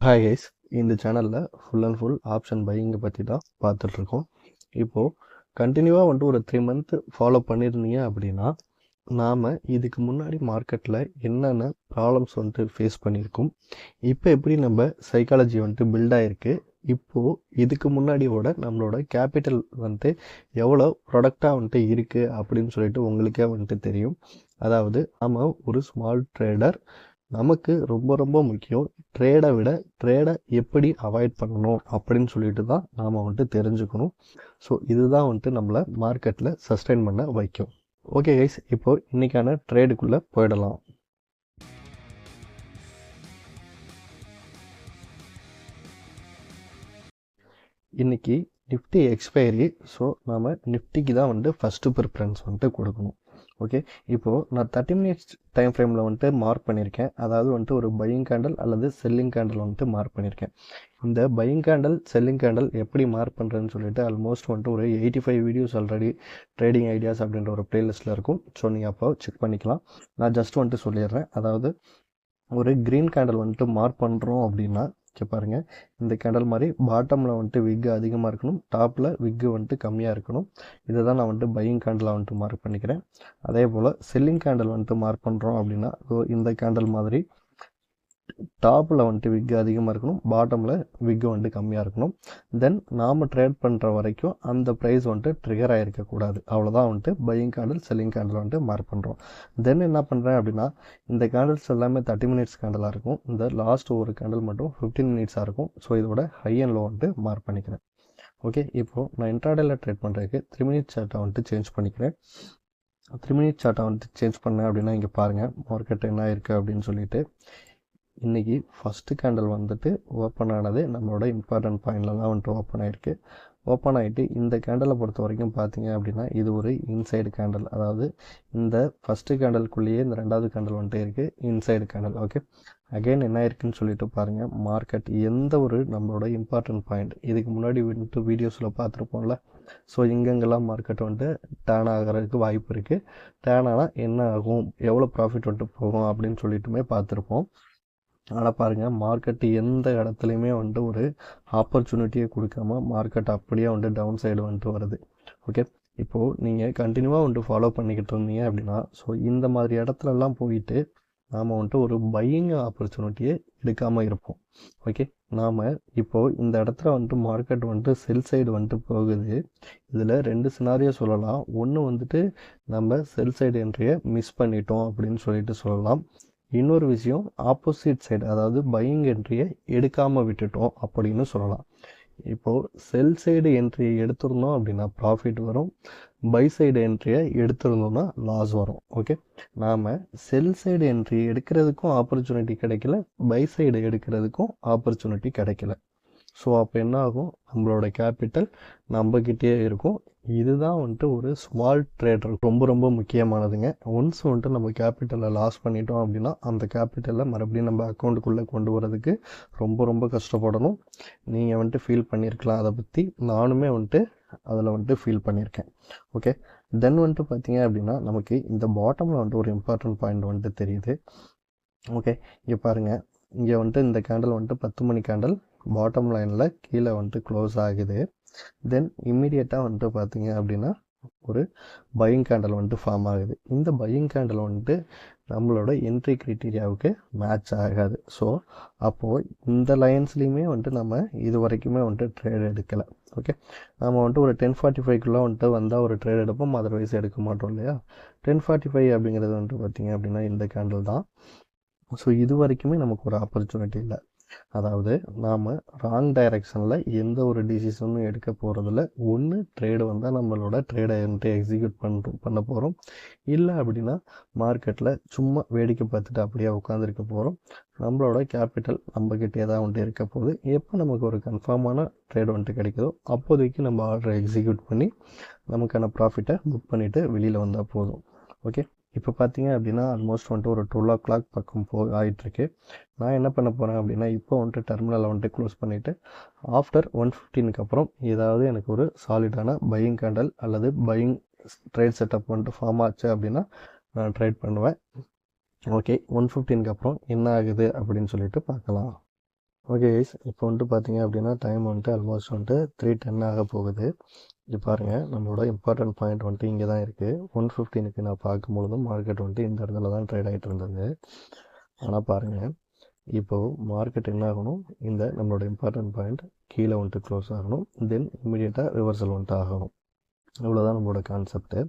Hi guys, இந்த சேனலில் full and full option பையிங்கை பற்றி தான் பார்த்துட்ருக்கோம். இப்போது கண்டினியூவாக வந்துட்டு ஒரு 3 மந்த்து ஃபாலோ பண்ணியிருந்தீங்க அப்படின்னா, நாம் இதுக்கு முன்னாடி மார்க்கெட்டில் என்னென்ன ப்ராப்ளம்ஸ் வந்துட்டு ஃபேஸ் பண்ணியிருக்கோம், இப்போ எப்படி நம்ம சைக்காலஜி வந்துட்டு பில்ட் ஆகிருக்கு, இப்போது இதுக்கு முன்னாடியோட நம்மளோட கேபிட்டல் வந்துட்டு எவ்வளோ ப்ரொடக்டாக வந்துட்டு இருக்குது அப்படின்னு சொல்லிட்டு உங்களுக்கே வந்துட்டு தெரியும். அதாவது நாம் ஒரு ஸ்மால் ட்ரேடர், நமக்கு ரொம்ப ரொம்ப முக்கியம் ட்ரேடை விட ட்ரேடை எப்படி அவாய்ட் பண்ணணும் அப்படின்னு சொல்லிட்டு தான் நாம் வந்துட்டு தெரிஞ்சுக்கணும். ஸோ இதுதான் வந்துட்டு நம்மளை மார்க்கெட்டில் சஸ்டெயின் பண்ண வைக்கும். ஓகே கைஸ், இப்போ இன்றைக்கான ட்ரேடுக்குள்ளே போயிடலாம். இன்றைக்கி நிஃப்டி எக்ஸ்பைரி. ஸோ நாம் நிஃப்டிக்கு தான் வந்துட்டு ஃபஸ்ட்டு ப்ரிஃபரன்ஸ் வந்துட்டு கொடுக்கணும். ஓகே, இப்போது நான் 30 மினிட்ஸ் டைம் ஃப்ரேமில் வந்துட்டு மார்க் பண்ணியிருக்கேன். அதாவது வந்துட்டு ஒரு பையிங் கேண்டல் அல்லது செல்லிங் கேண்டல் வந்துட்டு மார்க் பண்ணியிருக்கேன். இந்த பையிங் கேண்டல் செல்லிங் கேண்டல் எப்படி மார்க் பண்ணுறதுன்னு சொல்லிட்டு ஆல்மோஸ்ட் வந்துட்டு ஒரு 85 வீடியோஸ் ஆல்ரெடி ட்ரேடிங் ஐடியாஸ் அப்படின்ற ஒரு ப்ளேலிஸ்ட்டில் இருக்கும். ஸோ நீங்கள் அப்போ செக் பண்ணிக்கலாம். நான் ஜஸ்ட் வந்துட்டு சொல்லிடுறேன். அதாவது ஒரு க்ரீன் கேண்டல் வந்துட்டு மார்க் பண்ணுறோம் அப்படின்னா பாருங்கள், இந்த கேண்டல் மாதிரி பாட்டமில் வந்துட்டு விக்கு அதிகமாக இருக்கணும், டாப்பில் விக்கு வந்துட்டு கம்மியாக இருக்கணும். இதை தான் நான் வந்துட்டு பையிங் கேண்டலாக வந்துட்டு மார்க் பண்ணிக்கிறேன். அதே போல் செல்லிங் கேண்டல் வந்துட்டு மார்க் பண்ணுறோம் அப்படின்னா இந்த கேண்டல் மாதிரி டாப்பில் வந்துட்டு விக்கு அதிகமாக இருக்கணும், பாட்டமில் விக்கு வந்துட்டு கம்மியாக இருக்கணும். தென் நாம் ட்ரேட் பண்ணுற வரைக்கும் அந்த ப்ரைஸ் வந்துட்டு ட்ரிகர் ஆகிருக்கக்கூடாது. அவ்வளோதான் வந்துட்டு பையிங் கேண்டல் செல்லிங் கேண்டல் வந்துட்டு மார்க் பண்ணுறோம். தென் என்ன பண்ணுறேன் அப்படின்னா, இந்த கேண்டல்ஸ் எல்லாமே 30 மினிட்ஸ் கேண்டலாக இருக்கும். இந்த லாஸ்ட் ஒரு கேண்டல் மட்டும் 15 மினிட்ஸாக இருக்கும். ஸோ இதோட ஹை அண்ட் லோ வந்துட்டு மார்க் பண்ணிக்கிறேன். ஓகே, இப்போது நான் இன்ட்ராடேல ட்ரேட் பண்ணுறதுக்கு 3 மினிட்ஸ் சார்ட்டை வந்துட்டு சேஞ்ச் பண்ணிக்கிறேன். 3 மினிட்ஸ் சார்ட்டை வந்துட்டு சேஞ்ச் பண்ணேன் அப்படின்னா இங்கே பாருங்கள் மார்க்கெட் என்ன இருக்குது அப்படின்னு சொல்லிட்டு. இன்றைக்கி ஃபஸ்ட்டு கேண்டல் வந்துட்டு ஓப்பன் ஆனது நம்மளோட இம்பார்ட்டன்ட் பாயிண்டில் தான் வந்துட்டு ஓப்பன் ஆகிருக்கு. ஓப்பன் ஆகிட்டு இந்த கேண்டலை பொறுத்த வரைக்கும் பார்த்தீங்க அப்படின்னா இது ஒரு இன்சைடு கேண்டல். அதாவது இந்த ஃபஸ்ட்டு கேண்டலுக்குள்ளேயே இந்த ரெண்டாவது கேண்டல் வந்துட்டு இருக்குது, இன்சைடு கேண்டல். ஓகே, அகெயின் என்ன இருக்குன்னு சொல்லிட்டு பாருங்கள், மார்க்கெட் எந்த ஒரு நம்மளோட இம்பார்ட்டன்ட் பாயிண்ட் இதுக்கு முன்னாடி வந்துட்டு வீடியோஸில் பார்த்துருப்போம்ல. ஸோ இங்கெங்கெல்லாம் மார்க்கெட் வந்துட்டு டேர்ன் ஆகிறதுக்கு வாய்ப்பு இருக்குது. டேர்ன் ஆனால் என்ன ஆகும், எவ்வளோ ப்ராஃபிட் வந்துட்டு போகும் அப்படின்னு சொல்லிட்டுமே பார்த்துருப்போம். ஆனால் பாருங்கள், மார்க்கெட்டு எந்த இடத்துலையுமே வந்துட்டு ஒரு ஆப்பர்ச்சுனிட்டியை கொடுக்காம மார்க்கெட் அப்படியே வந்துட்டு டவுன் சைடு வந்துட்டு வருது. ஓகே, இப்போது நீங்கள் கண்டினியூவாக வந்துட்டு ஃபாலோ பண்ணிக்கிட்டு இருந்தீங்க அப்படின்னா, ஸோ இந்த மாதிரி இடத்துலலாம் போயிட்டு நாம் வந்துட்டு ஒரு பையிங் ஆப்பர்ச்சுனிட்டியை எடுக்காமல் இருப்போம். ஓகே, நாம் இப்போது இந்த இடத்துல வந்துட்டு மார்க்கெட் வந்துட்டு செல் சைடு வந்துட்டு போகுது. இதில் 2 சினாரியோ சொல்லலாம். ஒன்று வந்துட்டு நம்ம செல் சைடு என்ட்ரியை மிஸ் பண்ணிட்டோம் அப்படின்னு சொல்லிட்டு சொல்லலாம். இன்னொரு விஷயம் ஆப்போசிட் சைடு, அதாவது பையிங் என்ட்ரியை எடுக்காமல் விட்டுட்டோம் அப்படின்னு சொல்லலாம். இப்போது செல் சைடு என்ட்ரியை எடுத்துருந்தோம் அப்படின்னா ப்ராஃபிட் வரும், பை சைடு என்ட்ரியை எடுத்துருந்தோம்னா லாஸ் வரும். ஓகே, நாம் செல் சைடு என்ட்ரி எடுக்கிறதுக்கும் ஆப்பர்ச்சுனிட்டி கிடைக்கல, பை சைடு எடுக்கிறதுக்கும் ஆப்பர்ச்சுனிட்டி கிடைக்கல. ஸோ அப்போ என்ன ஆகும், நம்மளோட கேபிட்டல் நம்மக்கிட்டே இருக்கும். இதுதான் வந்துட்டு ஒரு ஸ்மால் ட்ரேடர் ரொம்ப ரொம்ப முக்கியமானதுங்க. ஒன்ஸ் வந்துட்டு நம்ம கேபிட்டலை லாஸ் பண்ணிட்டோம் அப்படின்னா அந்த கேபிட்டலை மறுபடியும் நம்ம அக்கௌண்ட்டுக்குள்ளே கொண்டு வரதுக்கு ரொம்ப ரொம்ப கஷ்டப்படணும். நீங்கள் வந்துட்டு ஃபீல் பண்ணியிருக்கலாம், அதை பற்றி நானுமே வந்துட்டு அதில் வந்துட்டு ஃபீல் பண்ணியிருக்கேன். ஓகே, தென் வந்துட்டு பார்த்தீங்க அப்படின்னா நமக்கு இந்த பாட்டமில் வந்துட்டு ஒரு இம்பார்ட்டன்ட் பாயிண்ட் வந்துட்டு தெரியுது. ஓகே, இங்கே பாருங்கள், இங்கே வந்துட்டு இந்த கேண்டல் வந்துட்டு 10 மணி கேண்டல் பாட்டம் லைனில் கீழே வந்துட்டு க்ளோஸ் ஆகுது. தென் இம்மிடியட்டாக வந்துட்டு பார்த்தீங்க அப்படின்னா ஒரு பையிங் கேண்டல் வந்துட்டு ஃபார்ம் ஆகுது. இந்த பையிங் கேண்டல் வந்துட்டு நம்மளோட என்ட்ரி க்ரைட்டீரியாவுக்கு மேட்ச் ஆகாது. ஸோ அப்போது இந்த லைன்ஸ்லேயுமே வந்துட்டு நம்ம இது வரைக்குமே வந்துட்டு ட்ரேட் எடுக்கலை. ஓகே, நம்ம வந்துட்டு ஒரு 10:45 வந்துட்டு வந்தால் ஒரு ட்ரேட் எடுப்போம், அதர்வைஸ் எடுக்க மாட்டோம் இல்லையா. 10:45 அப்படிங்கிறது வந்துட்டு பார்த்திங்க அப்படின்னா இந்த கேண்டல் தான். ஸோ இது வரைக்குமே நமக்கு ஒரு ஆப்பர்ச்சுனிட்டி இல்லை. அதாவது நாம் ராங் டைரெக்ஷனில் எந்த ஒரு டிசிஷனும் எடுக்க போகிறதில்ல. ஒன்று ட்ரேடு வந்தால் நம்மளோட ட்ரேடை வந்துட்டு எக்ஸிக்யூட் பண்ண போகிறோம், இல்லை அப்படின்னா மார்க்கெட்டில் சும்மா வேடிக்கை பார்த்துட்டு அப்படியே உட்காந்துருக்க போகிறோம். நம்மளோட கேபிட்டல் நம்மக்கிட்டே தான் வந்துட்டு இருக்க போகுது. எப்போ நமக்கு ஒரு கன்ஃபார்மான ட்ரேட் வந்துட்டு கிடைக்குதோ அப்போதைக்கு நம்ம ஆர்டரை எக்ஸிக்யூட் பண்ணி நமக்கான ப்ராஃபிட்டை புக் பண்ணிவிட்டு வெளியில் வந்தால் போதும். ஓகே, இப்போ பார்த்தீங்க அப்படின்னா ஆல்மோஸ்ட் வந்துட்டு ஒரு 12 o'clock பக்கம் ஆகிட்டுருக்கு. நான் என்ன பண்ண போகிறேன் அப்படின்னா இப்போ வந்துட்டு டெர்மினலை வந்துட்டு க்ளோஸ் பண்ணிவிட்டு ஆஃப்டர் 1:15 அப்புறம் ஏதாவது எனக்கு ஒரு சாலிடான பையிங் கேண்டல் அல்லது பையிங் ட்ரேட் செட்டப் வந்துட்டு ஃபார்ம் ஆச்சு அப்படின்னா நான் ட்ரேட் பண்ணுவேன். ஓகே, 1:15 அப்புறம் என்ன ஆகுது அப்படின்னு சொல்லிட்டு பார்க்கலாம். ஓகே கைஸ், இப்போ வந்துட்டு பார்த்தீங்க அப்படின்னா டைம் வந்துட்டு ஆல்மோஸ்ட் வந்துட்டு 3:10 ஆக போகுது. இது பாருங்கள், நம்மளோட இம்பார்ட்டன்ட் பாயிண்ட் வந்துட்டு இங்கே தான் இருக்குது. 1:15க்கு நான் பார்க்கும்பொழுதும் மார்க்கெட் வந்துட்டு இந்த இடத்துல தான் ட்ரேட் ஆகிட்டு இருந்தது. ஆனால் பாருங்கள், இப்போது மார்க்கெட் என்ன ஆகணும், இந்த நம்மளோட இம்பார்ட்டன்ட் பாயிண்ட் கீழே வந்துட்டு க்ளோஸ் ஆகணும், தென் இமீடியட்டாக ரிவர்சல் வந்துட்டு ஆகணும். இவ்வளோதான் நம்மளோட கான்செப்ட்டு.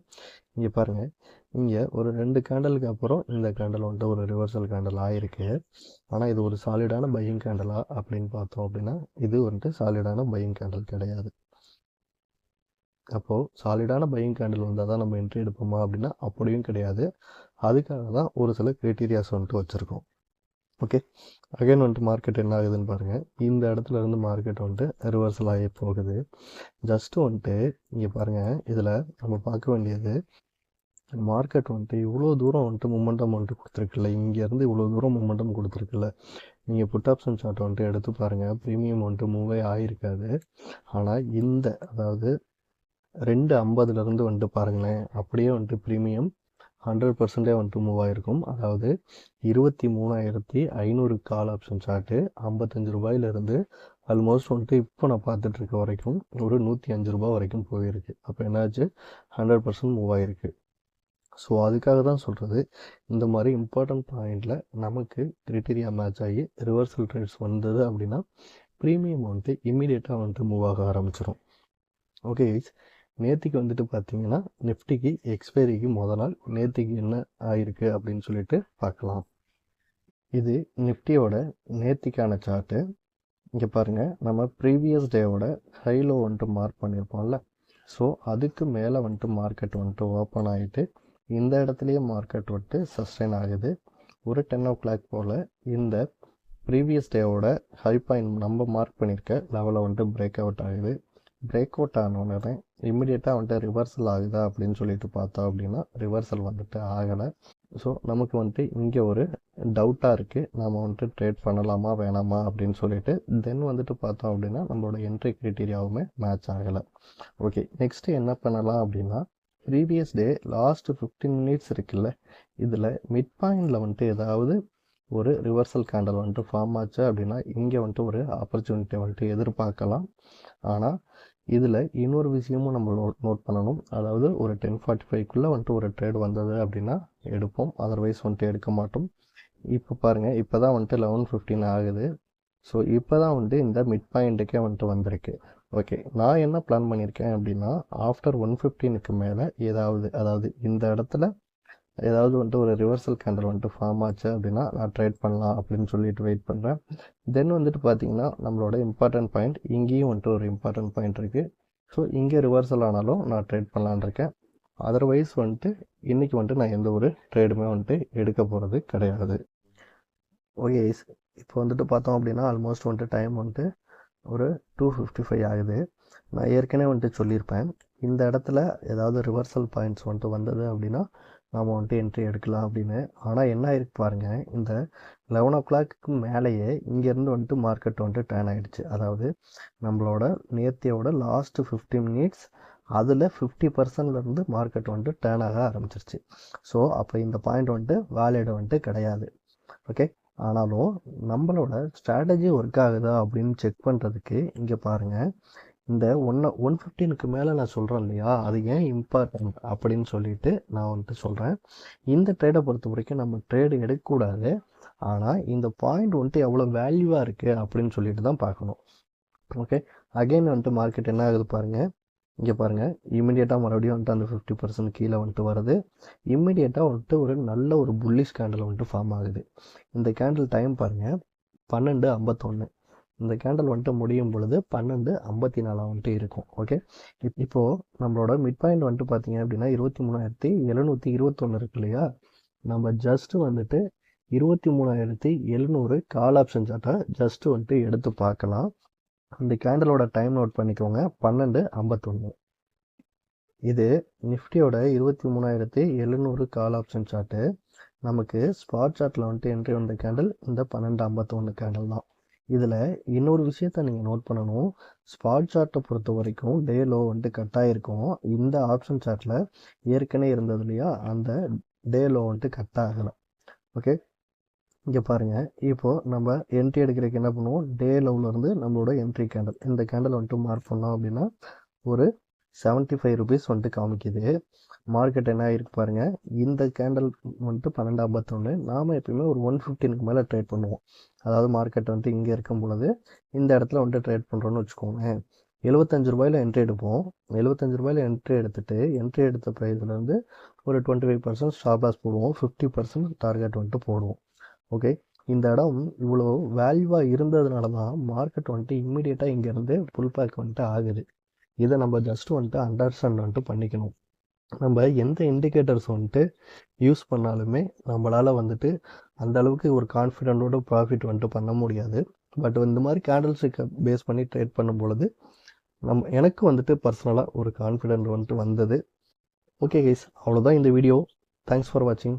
இங்கே பாருங்கள், இங்கே ஒரு 2 கேண்டலுக்கு அப்புறம் இந்த கேண்டல் வந்துட்டு ஒரு ரிவர்சல் கேண்டல் ஆகிருக்கு. ஆனால் இது ஒரு சாலிடான பையிங் கேண்டலா அப்படின்னு பார்த்தோம் அப்படின்னா இது வந்துட்டு சாலிடான பையிங் கேண்டல் கிடையாது. அப்போது சாலிடான பையிங் கேண்டல் வந்தால் தான் நம்ம என்ட்ரி எடுப்போமா அப்படின்னா அப்படியும் கிடையாது. அதுக்காக தான் ஒரு சில க்ரைட்டீரியாஸ் வந்துட்டு வச்சுருக்கோம். ஓகே, அகைன் வந்துட்டு மார்க்கெட் என்ன ஆகுதுன்னு பாருங்கள். இந்த இடத்துல இருந்து மார்க்கெட் வந்துட்டு ரிவர்சல் ஆகி போகுது. ஜஸ்ட்டு வந்துட்டு இங்கே பாருங்கள், இதில் நம்ம பார்க்க வேண்டியது மார்க்கெட் வந்துட்டு இவ்வளோ தூரம் வந்துட்டு மொமெண்டம் வந்துட்டு கொடுத்துருக்குல்ல, இங்கேருந்து இவ்வளோ தூரம் மொமெண்டம் கொடுத்துருக்குல்ல. நீங்கள் புட் ஆப்ஷன் சார்ட் வந்துட்டு எடுத்து பாருங்கள், ப்ரீமியம் வந்துட்டு மூவே ஆகிருக்காது. ஆனால் இந்த அதாவது 2:50லேருந்து வந்துட்டு பாருங்களேன், அப்படியே வந்துட்டு ப்ரீமியம் 100% வந்துட்டு மூவ் ஆகிருக்கும். அதாவது 23,500 கால் ஆப்ஷன் சார்ட்டு 55 ரூபாயிலிருந்து ஆல்மோஸ்ட் வந்துட்டு இப்போ நான் பார்த்துட்டு இருக்க வரைக்கும் ஒரு 105 ரூபா வரைக்கும் போயிருக்கு. அப்போ என்னாச்சு, 100% மூவ் ஆகிருக்கு. ஸோ அதுக்காக தான் சொல்கிறது, இந்த மாதிரி இம்பார்ட்டன்ட் பாயிண்டில் நமக்கு க்ரைட்டீரியா மேட்ச் ஆகி ரிவர்சல் ட்ரேட்ஸ் வந்தது அப்படின்னா ப்ரீமியம் வந்துட்டு இம்மீடியட்டாக வந்துட்டு மூவ் ஆக ஆரம்பிச்சிடும். ஓகே கைஸ், நேற்றுக்கு வந்துட்டு பார்த்தீங்கன்னா நிஃப்டிக்கு எக்ஸ்பைரிக்கு நாள் நேற்றுக்கு என்ன ஆகிருக்கு அப்படின்னு சொல்லிட்டு பார்க்கலாம். இது நிஃப்டியோட நேற்றுக்கான சார்ட்டு. இங்கே பாருங்கள், நம்ம ப்ரீவியஸ் டேவோட ஹைலோ வந்துட்டு மார்க் பண்ணியிருப்போம்ல. ஸோ அதுக்கு மேலே வந்துட்டு மார்க்கெட் வந்துட்டு ஓப்பன் ஆகிட்டு இந்த இடத்துலையே மார்க்கெட் வந்துட்டு சஸ்டெயின் ஆகுது. ஒரு 10 o'clock போல் இந்த ப்ரீவியஸ் டேவோட ஹை பாயிண்ட் நம்ம மார்க் பண்ணியிருக்க லெவலில் வந்துட்டு பிரேக் அவுட் ஆகுது. பிரேக் அவுட் ஆனோடனே இம்மிடியேட்டாக வந்துட்டு ரிவர்சல் ஆகுதா அப்படின்னு சொல்லிட்டு பார்த்தோம் அப்படின்னா ரிவர்சல் வந்துட்டு ஆகலை. ஸோ நமக்கு வந்துட்டு இங்கே ஒரு டவுட்டாக இருக்குது, நாம் வந்துட்டு ட்ரேட் பண்ணலாமா வேணாமா அப்படின்னு சொல்லிட்டு. தென் வந்துட்டு பார்த்தோம் அப்படின்னா நம்மளோட என்ட்ரி க்ரைட்டீரியாவுமே மேட்ச் ஆகலை. ஓகே, நெக்ஸ்ட்டு என்ன பண்ணலாம் அப்படின்னா ப்ரீவியஸ் டே லாஸ்ட் 15 minutes இருக்குல்ல, இதில் மிட் பாயிண்டில் வந்துட்டு ஏதாவது ஒரு ரிவர்சல் கேண்டல் வந்துட்டு ஃபார்ம் ஆச்சு அப்படின்னா இங்கே வந்துட்டு ஒரு ஆப்பர்ச்சுனிட்டி வந்துட்டு எதிர்பார்க்கலாம். ஆனால் இதில் இன்னொரு விஷயமும் நம்ம நோட் பண்ணணும். அதாவது ஒரு 10:45க்குள்ளே வந்துட்டு ஒரு ட்ரேட் வந்தது அப்படின்னா எடுப்போம், அதர்வைஸ் வந்துட்டு எடுக்க மாட்டோம். இப்போ பாருங்கள், இப்போ தான் வந்துட்டு 11:15 ஆகுது. ஸோ இப்போ தான் வந்துட்டு இந்த மிட் பாயிண்ட்டுக்கே வந்துட்டு வந்திருக்கு. ஓகே, நான் என்ன பிளான் பண்ணியிருக்கேன் அப்படின்னா ஆஃப்டர் 1:15க்கு மேலே அதாவது இந்த இடத்துல ஏதாவது வந்துட்டு ஒரு ரிவர்சல் கேண்டல் வந்துட்டு ஃபார்ம் ஆச்சு அப்படின்னா நான் ட்ரேட் பண்ணலாம் அப்படின்னு சொல்லிட்டு வெயிட் பண்ணுறேன். தென் வந்துட்டு பார்த்தீங்கன்னா நம்மளோட இம்பார்ட்டன்ட் பாயிண்ட் இங்கேயும் வந்துட்டு ஒரு இம்பார்ட்டன்ட் பாயிண்ட் இருக்குது. ஸோ இங்கே ரிவர்சல் ஆனாலும் நான் ட்ரேட் பண்ணலான் இருக்கேன். அதர்வைஸ் வந்துட்டு இன்றைக்கி வந்துட்டு நான் எந்த ஒரு ட்ரேடுமே வந்துட்டு எடுக்க போகிறது கிடையாது. ஓகே, இப்போ வந்துட்டு பார்த்தோம் அப்படின்னா ஆல்மோஸ்ட் வந்துட்டு டைம் வந்துட்டு ஒரு 2:55 ஆகுது. நான் ஏற்கனவே வந்துட்டு சொல்லியிருப்பேன், இந்த இடத்துல ஏதாவது ரிவர்சல் பாயிண்ட்ஸ் வந்துட்டு வந்தது அப்படின்னா நாம் வந்துட்டு என்ட்ரி எடுக்கலாம் அப்படின்னு. ஆனால் என்ன ஆயிருக்கு பாருங்கள், இந்த 11 o'clock மேலேயே இங்கேருந்து வந்துட்டு மார்க்கெட் வந்துட்டு டர்ன் ஆகிடுச்சு. அதாவது நம்மளோட நேத்தியோட லாஸ்ட்டு 15 minutes அதில் 50%லேருந்து மார்க்கெட் வந்துட்டு டர்ன் ஆக ஆரம்பிச்சிருச்சு. ஸோ அப்போ இந்த பாயிண்ட் வந்துட்டு வேலிட் வந்துட்டு கிடையாது. ஓகே, ஆனாலும் நம்மளோட ஸ்ட்ராட்டஜி ஒர்க் ஆகுதா அப்படின்னு செக் பண்ணுறதுக்கு இங்கே பாருங்கள், இந்த 1:15க்கு மேலே நான் சொல்கிறேன் இல்லையா, அது ஏன் இம்பார்ட்டன்ட் அப்படின்னு சொல்லிட்டு நான் வந்துட்டு சொல்கிறேன். இந்த ட்ரேடை பொறுத்த வரைக்கும் நம்ம ட்ரேடு எடுக்கக்கூடாது, ஆனால் இந்த பாயிண்ட் வந்துட்டு எவ்வளோ வேல்யூவாக இருக்குது அப்படின்னு சொல்லிட்டு தான் பார்க்கணும். ஓகே, அகெயின் வந்துட்டு மார்க்கெட் என்ன ஆகுது பாருங்கள். இங்கே பாருங்கள், இம்மிடியேட்டாக மறுபடியும் வந்துட்டு அந்த 50% கீழே வந்துட்டு வருது. இம்மிடியேட்டாக வந்துட்டு ஒரு நல்ல ஒரு புல்லிஷ் கேண்டில் வந்துட்டு ஃபார்ம் ஆகுது. இந்த கேண்டில் டைம் பாருங்கள், 12:51. இந்த கேண்டில் வந்துட்டு முடியும் பொழுது 12:54 வந்துட்டு இருக்கும். ஓகே, இப்போது நம்மளோட மிட் பாயிண்ட் வந்துட்டு பார்த்தீங்க அப்படின்னா 23,721 இருக்கு இல்லையா, நம்ம ஜஸ்ட்டு வந்துட்டு 23,700 கால் ஆப்ஷன் சார்ட்டை ஜஸ்ட்டு வந்துட்டு எடுத்து பார்க்கலாம். அந்த கேண்டலோட டைம் நோட் பண்ணிக்கோங்க, 12:51. இது நிஃப்டியோட 23,700 கால் ஆப்ஷன் சார்ட்டு. நமக்கு ஸ்பாட் சார்ட்டில் வந்துட்டு என்ட்ரி வந்த கேண்டில் இந்த 12:51 கேண்டில் தான். இதில் இன்னொரு விஷயத்த நீங்கள் நோட் பண்ணணும், ஸ்பாட் சார்ட்டை பொறுத்த வரைக்கும் டே லோ வந்துட்டு கட் ஆகிருக்கும். இந்த ஆப்ஷன் சார்ட்டில் ஏற்கனவே இருந்தது இல்லையா, அந்த டே லோ வந்துட்டு கட் ஆகலை. ஓகே, இங்கே பாருங்கள், இப்போது நம்ம என்ட்ரி எடுக்கிறதுக்கு என்ன பண்ணுவோம், டே லெவலேருந்து நம்மளோட என்ட்ரி கேண்டில், இந்த கேண்டில் வந்துட்டு மார்க் பண்ணோம் அப்படின்னா ஒரு 75 ருபீஸ் வந்துட்டு காமிக்குது. மார்க்கெட் என்ன ஆகிருக்கு பாருங்கள், இந்த கேண்டில் வந்துட்டு 12.51. நாம் எப்பயுமே ஒரு 115க்கு மேலே ட்ரேட் பண்ணுவோம். அதாவது மார்க்கெட் வந்துட்டு இங்கே இருக்கும் பொழுது இந்த இடத்துல வந்துட்டு ட்ரேட் பண்ணுறோன்னு வச்சுக்கோங்க. 75 ரூபாயில் என்ட்ரி எடுப்போம். 75 ரூபாயில் என்ட்ரி எடுத்துகிட்டு என்ட்ரி எடுத்த ப்ரைஸ்லேருந்து ஒரு 25% ஸ்டாப் லாஸ் போடுவோம், 50% டார்கெட் வந்துட்டு போடுவோம். ஓகே, இந்த இடம் இவ்வளோ வேல்யூவாக இருந்ததுனால தான் மார்க்கெட் வந்துட்டு இம்மிடியேட்டாக இங்கேருந்து புல் பேக் வந்துட்டு ஆகுது. இதை நம்ம ஜஸ்ட் வந்துட்டு அண்டர்ஸ்டாண்ட் வந்துட்டு பண்ணிக்கணும். நம்ம எந்த இண்டிகேட்டர்ஸ் வந்துட்டு யூஸ் பண்ணாலுமே நம்மளால் வந்துட்டு அந்த அளவுக்கு ஒரு கான்ஃபிடென்ட்டோட ப்ராஃபிட் வந்துட்டு பண்ண முடியாது. பட் இந்த மாதிரி கேண்டில்ஸுக்கு பேஸ் பண்ணி ட்ரேட் பண்ணும் பொழுது எனக்கு வந்துட்டு பர்சனலாக ஒரு கான்ஃபிடென்ட் வந்துட்டு வந்தது. ஓகே கைஸ், அவ்வளோதான் இந்த வீடியோ. தேங்க்ஸ் ஃபார் வாட்சிங்.